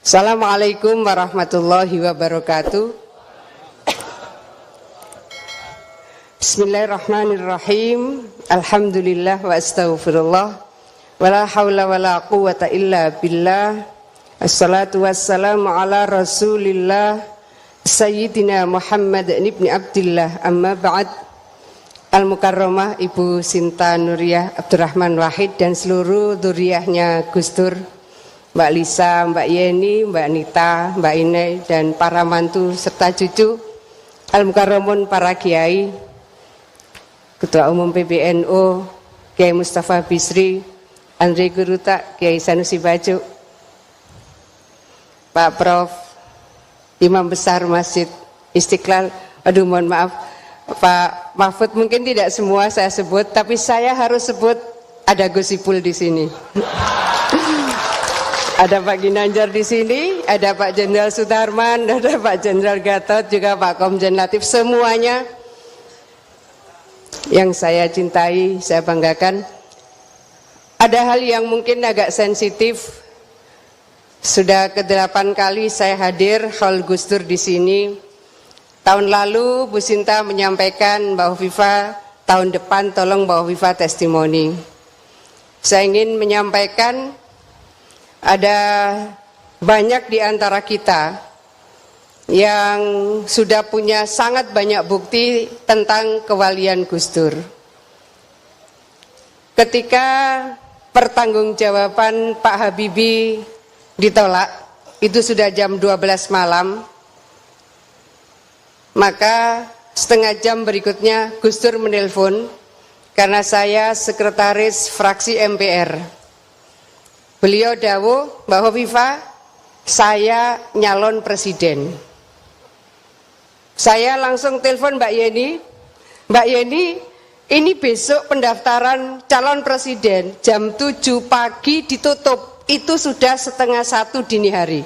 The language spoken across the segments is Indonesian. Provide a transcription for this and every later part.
Assalamualaikum warahmatullahi wabarakatuh. Bismillahirrahmanirrahim. Alhamdulillah wa astaghfirullah. Wala hawla wala quwata illa billah. Assalatu wassalamu ala rasulillah Sayyidina Muhammad ibn Abdillah. Amma ba'd. Al-Mukarramah Ibu Sinta Nuriyah Abdurrahman Wahid dan seluruh dzurriyyahnya Gus Dur, Mbak Lisa, Mbak Yeni, Mbak Nita, Mbak Inai, dan para mantu serta cucu, Al-Mukarramun para kiai, Ketua Umum PBNU, Kiai Mustafa Bisri, Andre Guruta, Kiai Sanusi Bajuk, Pak Prof, Imam Besar Masjid Istiqlal. Aduh, mohon maaf, Pak Mahfud, mungkin tidak semua saya sebut, tapi saya harus sebut, ada Gus Ipul di sini. Ada Pak Ginanjar di sini, ada Pak Jenderal Sudarman, ada Pak Jenderal Gatot, juga Pak Komjen Latif, semuanya yang saya cintai, saya banggakan. Ada hal yang mungkin agak sensitif. Sudah ke-8 kali saya hadir Hall Gus Dur di sini. Tahun lalu Bu Sinta menyampaikan bahwa Viva tahun depan tolong bahwa Viva testimoni. Saya ingin menyampaikan ada banyak di antara kita yang sudah punya sangat banyak bukti tentang kewalian Gus Dur. Ketika pertanggungjawaban Pak Habibie ditolak, itu sudah jam 12 malam, maka setengah jam berikutnya Gus Dur menelpon karena saya sekretaris fraksi MPR. Beliau dawuh bahwa Viva, saya nyalon presiden. Saya langsung telepon Mbak Yeni, Mbak Yeni, ini besok pendaftaran calon presiden jam 7 pagi ditutup, itu sudah 12:30 dini hari.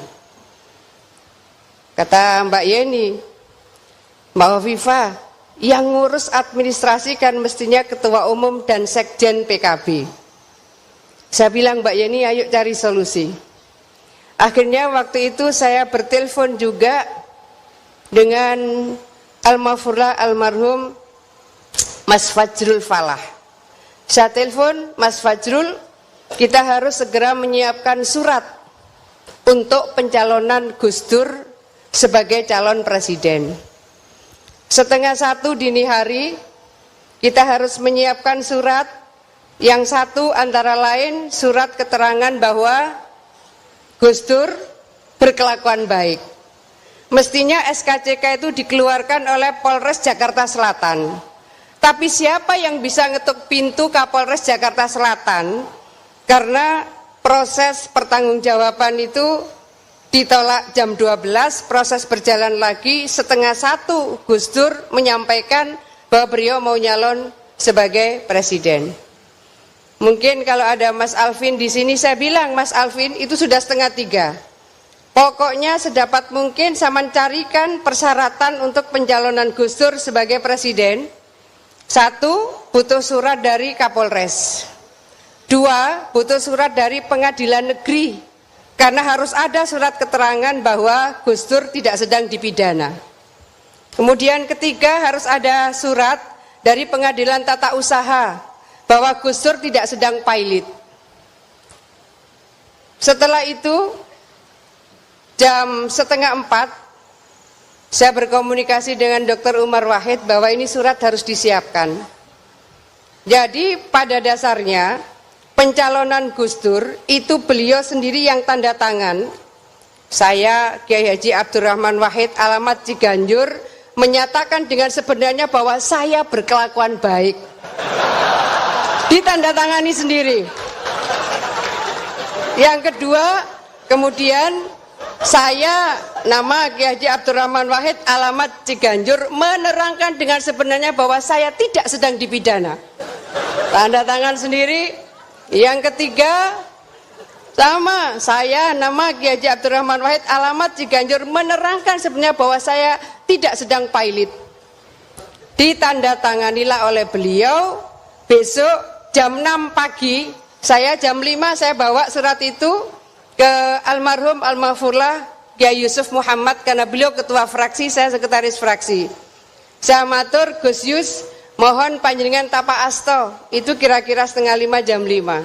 Kata Mbak Yeni, Mbak Viva, yang ngurus administrasi kan mestinya ketua umum dan sekjen PKB. Saya bilang, Mbak Yeni, ayo cari solusi. Akhirnya waktu itu saya bertelepon juga dengan almarhum Mas Fajrul Falah. Saya telepon, Mas Fajrul, kita harus segera menyiapkan surat untuk pencalonan Gus Dur sebagai calon presiden. 12:30 dini hari, kita harus menyiapkan surat. Yang satu antara lain surat keterangan bahwa Gus Dur berkelakuan baik. Mestinya SKCK itu dikeluarkan oleh Polres Jakarta Selatan. Tapi siapa yang bisa ngetuk pintu Kapolres Jakarta Selatan? Karena proses pertanggungjawaban itu ditolak jam 12, proses berjalan lagi, 12:30 Gus Dur menyampaikan bahwa beliau mau nyalon sebagai presiden. Mungkin kalau ada Mas Alvin di sini, saya bilang, Mas Alvin, itu sudah 2:30. Pokoknya sedapat mungkin saya mencarikan persyaratan untuk pencalonan Gus Dur sebagai presiden. 1, butuh surat dari Kapolres. 2, butuh surat dari Pengadilan Negeri, karena harus ada surat keterangan bahwa Gus Dur tidak sedang dipidana. Kemudian 3, harus ada surat dari Pengadilan Tata Usaha bahwa Gus Dur tidak sedang pilot. Setelah itu jam 3:30 saya berkomunikasi dengan Dr. Umar Wahid bahwa ini surat harus disiapkan. Jadi pada dasarnya pencalonan Gus Dur itu beliau sendiri yang tanda tangan. Saya Kiai Haji Abdurrahman Wahid alamat Ciganjur menyatakan dengan sebenarnya bahwa saya berkelakuan baik. Ditandatangani sendiri. Yang kedua, kemudian saya nama Kiai Haji Abdurrahman Wahid alamat Ciganjur menerangkan dengan sebenarnya bahwa saya tidak sedang dipidana. Tanda tangan sendiri. Yang ketiga, sama saya nama Kiai Haji Abdurrahman Wahid alamat Ciganjur menerangkan sebenarnya bahwa saya tidak sedang pilot. Ditandatanganilah oleh beliau. Besok jam 6 pagi, saya jam 5 saya bawa surat itu ke almarhum almarhumah Kiai Yusuf Muhammad, karena beliau ketua fraksi, saya sekretaris fraksi. Saya matur Gus Yus, mohon panjenengan tapa asto, itu kira-kira 4:30 jam 5.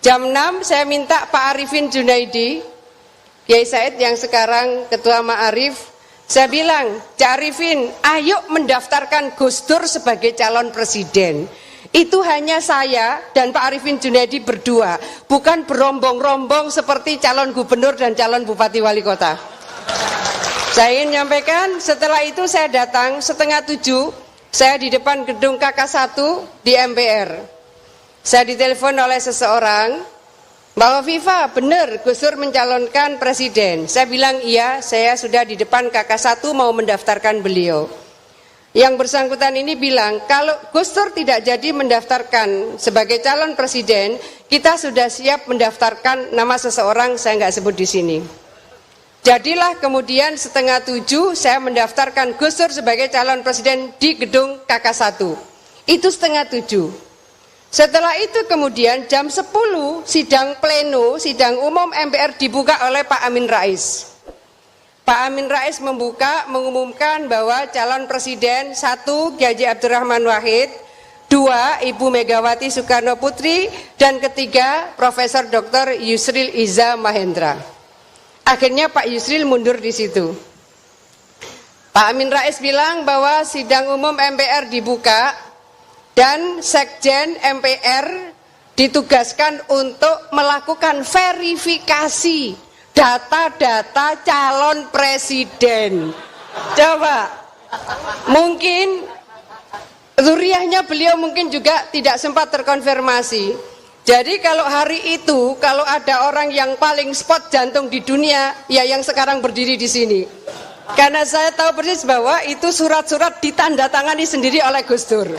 Jam 6 saya minta Pak Arifin Junaidi, Kiai Said yang sekarang ketua Ma'arif, saya bilang, Cak Arifin, ayo mendaftarkan Gus Dur sebagai calon presiden. Itu hanya saya dan Pak Arifin Junaidi berdua, bukan berombong-rombong seperti calon gubernur dan calon bupati wali kota. Saya ingin menyampaikan, setelah itu saya datang 6:30, saya di depan gedung KK1 di MPR. Saya ditelepon oleh seseorang, Mbak Hovifa, benar Gus Dur mencalonkan presiden. Saya bilang iya, saya sudah di depan KK1 mau mendaftarkan beliau. Yang bersangkutan ini bilang, kalau Gus Dur tidak jadi mendaftarkan sebagai calon presiden, kita sudah siap mendaftarkan nama seseorang, saya nggak sebut di sini. Jadilah kemudian 6:30 saya mendaftarkan Gus Dur sebagai calon presiden di gedung KK1. Itu 6:30. Setelah itu kemudian jam 10 sidang pleno, sidang umum MPR dibuka oleh Pak Amin Rais. Pak Amin Rais mengumumkan bahwa calon presiden 1 Kiai Haji Abdurrahman Wahid, 2 Ibu Megawati Soekarno Putri, dan 3 Profesor Dr. Yusril Iza Mahendra. Akhirnya Pak Yusril mundur di situ. Pak Amin Rais bilang bahwa sidang umum MPR dibuka dan Sekjen MPR ditugaskan untuk melakukan verifikasi data-data calon presiden. Coba, mungkin zuriyahnya beliau mungkin juga tidak sempat terkonfirmasi. Jadi kalau hari itu, kalau ada orang yang paling spot jantung di dunia, ya yang sekarang berdiri di sini. Karena saya tahu persis bahwa itu surat-surat ditandatangani sendiri oleh Gus Dur.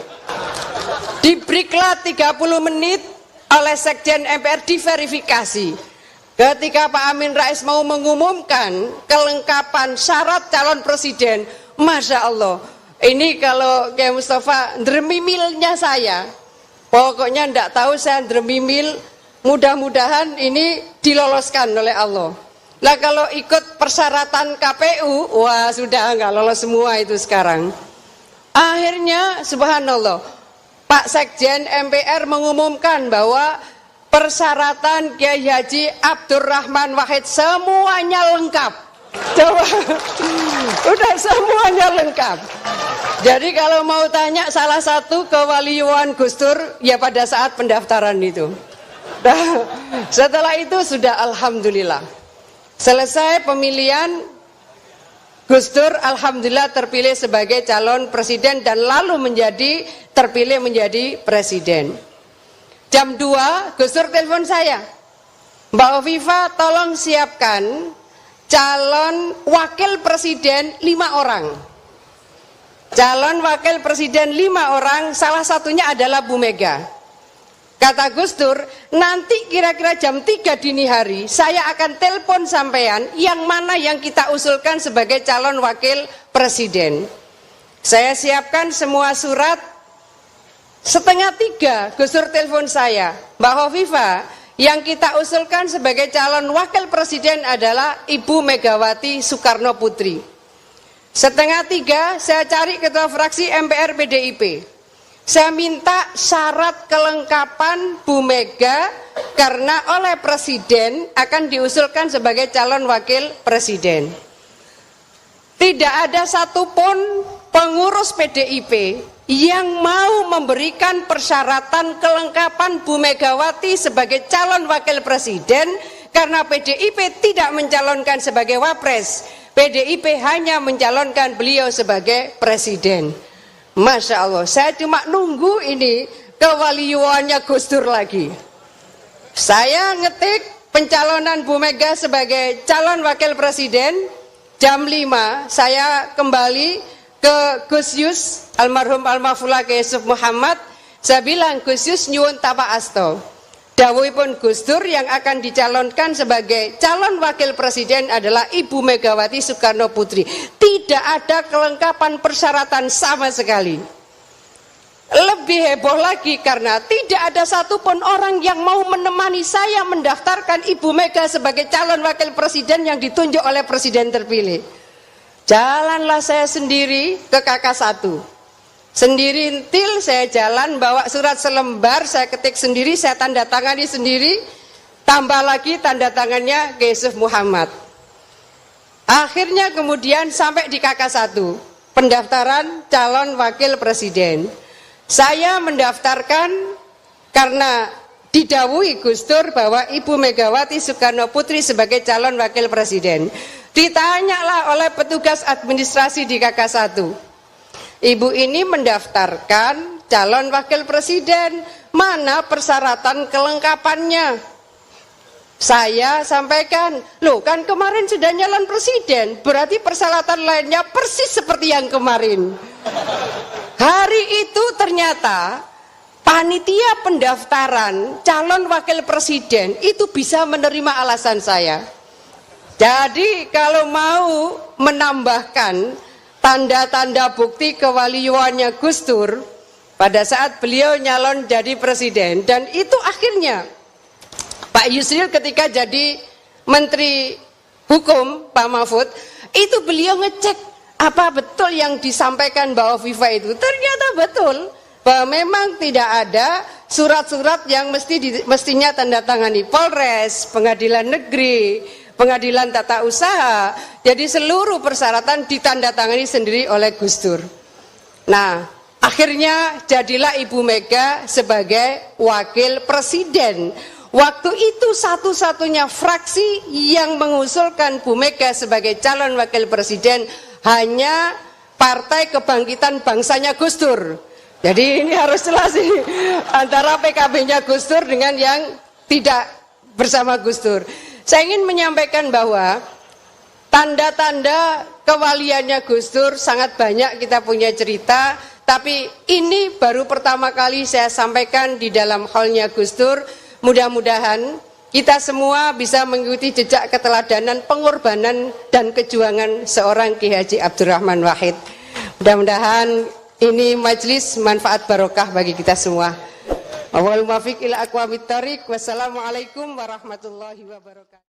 Dibreaklah 30 menit oleh Sekjen MPR diverifikasi. Ketika Pak Amin Rais mau mengumumkan kelengkapan syarat calon presiden, Masya Allah, ini kalau Kiai Mustafa dremimilnya saya, pokoknya enggak tahu saya dremimil, mudah-mudahan ini diloloskan oleh Allah. Nah kalau ikut persyaratan KPU, wah sudah enggak lolos semua itu sekarang. Akhirnya subhanallah, Pak Sekjen MPR mengumumkan bahwa persyaratan Kiai Haji Abdurrahman Wahid semuanya lengkap. Coba, udah semuanya lengkap. Jadi kalau mau tanya salah satu kewalian Gus Dur, ya pada saat pendaftaran itu. Nah, setelah itu sudah alhamdulillah. Selesai pemilihan, Gus Dur alhamdulillah terpilih sebagai calon presiden dan lalu terpilih menjadi presiden. Jam 2, Gus Dur telepon saya, Mbak Hovifa tolong siapkan calon wakil presiden 5 orang. Calon wakil presiden 5 orang, salah satunya adalah Bu Mega. Kata Gus Dur, nanti kira-kira jam 3 dini hari, saya akan telepon sampean yang mana yang kita usulkan sebagai calon wakil presiden. Saya siapkan semua surat. 2:30 Gus Dur telepon saya, Mbak Hovifa, yang kita usulkan sebagai calon wakil presiden adalah Ibu Megawati Soekarno Putri. 2:30 saya cari ketua fraksi MPR PDIP. Saya minta syarat kelengkapan Bu Mega karena oleh presiden akan diusulkan sebagai calon wakil presiden. Tidak ada satupun pengurus PDIP yang mau memberikan persyaratan kelengkapan Bu Megawati sebagai calon wakil presiden karena PDIP tidak mencalonkan sebagai wapres. PDIP hanya mencalonkan beliau sebagai presiden. Masya Allah, saya cuma nunggu ini kewaliannya Gus Dur lagi. Saya ngetik pencalonan Bu Mega sebagai calon wakil presiden. Jam 5 saya kembali ke Gus Yus, almarhum almarhumah Kiai Yusuf Muhammad. Saya bilang, Gus Yus nyuwun tapa asto. Dawuhipun Gus Dur yang akan dicalonkan sebagai calon wakil presiden adalah Ibu Megawati Soekarno Putri. Tidak ada kelengkapan persyaratan sama sekali. Lebih heboh lagi karena tidak ada satupun orang yang mau menemani saya mendaftarkan Ibu Mega sebagai calon wakil presiden yang ditunjuk oleh presiden terpilih. Jalanlah saya sendiri ke KK1. Sendiri entil saya jalan, bawa surat selembar, saya ketik sendiri, saya tanda tangani sendiri, tambah lagi tanda tangannya Kiai Yusuf Muhammad. Akhirnya kemudian sampai di KK1, pendaftaran calon wakil presiden. Saya mendaftarkan karena didhawuhi Gus Dur bahwa Ibu Megawati Soekarno Putri sebagai calon wakil presiden. Ditanyalah oleh petugas administrasi di KK1, ibu ini mendaftarkan calon wakil presiden, mana persyaratan kelengkapannya? Saya sampaikan, loh kan kemarin sudah nyalon presiden, berarti persyaratan lainnya persis seperti yang kemarin. Hari itu ternyata panitia pendaftaran calon wakil presiden itu bisa menerima alasan saya. Jadi kalau mau menambahkan tanda-tanda bukti kewaliannya Gus Dur pada saat beliau nyalon jadi presiden, dan itu akhirnya Pak Yusril ketika jadi Menteri Hukum Pak Mahfud, itu beliau ngecek apa betul yang disampaikan Mbak Hovifa itu. Ternyata betul bahwa memang tidak ada surat-surat yang mestinya tanda tangani Polres, Pengadilan Negeri, Pengadilan Tata Usaha. Jadi seluruh persyaratan ditandatangani sendiri oleh Gus Dur. Nah, akhirnya jadilah Ibu Mega sebagai wakil presiden. Waktu itu satu-satunya fraksi yang mengusulkan Bu Mega sebagai calon wakil presiden hanya Partai Kebangkitan Bangsanya Gus Dur. Jadi ini harus jelas ini antara PKB-nya Gus Dur dengan yang tidak bersama Gus Dur. Saya ingin menyampaikan bahwa tanda-tanda kewaliannya Gus Dur sangat banyak, kita punya cerita, tapi ini baru pertama kali saya sampaikan di dalam hall-nya Gus Dur. Mudah-mudahan kita semua bisa mengikuti jejak keteladanan, pengorbanan dan kejuangan seorang Ki Haji Abdurrahman Wahid. Mudah-mudahan ini majelis manfaat barokah bagi kita semua. Wassalamualaikum warahmatullahi wabarakatuh.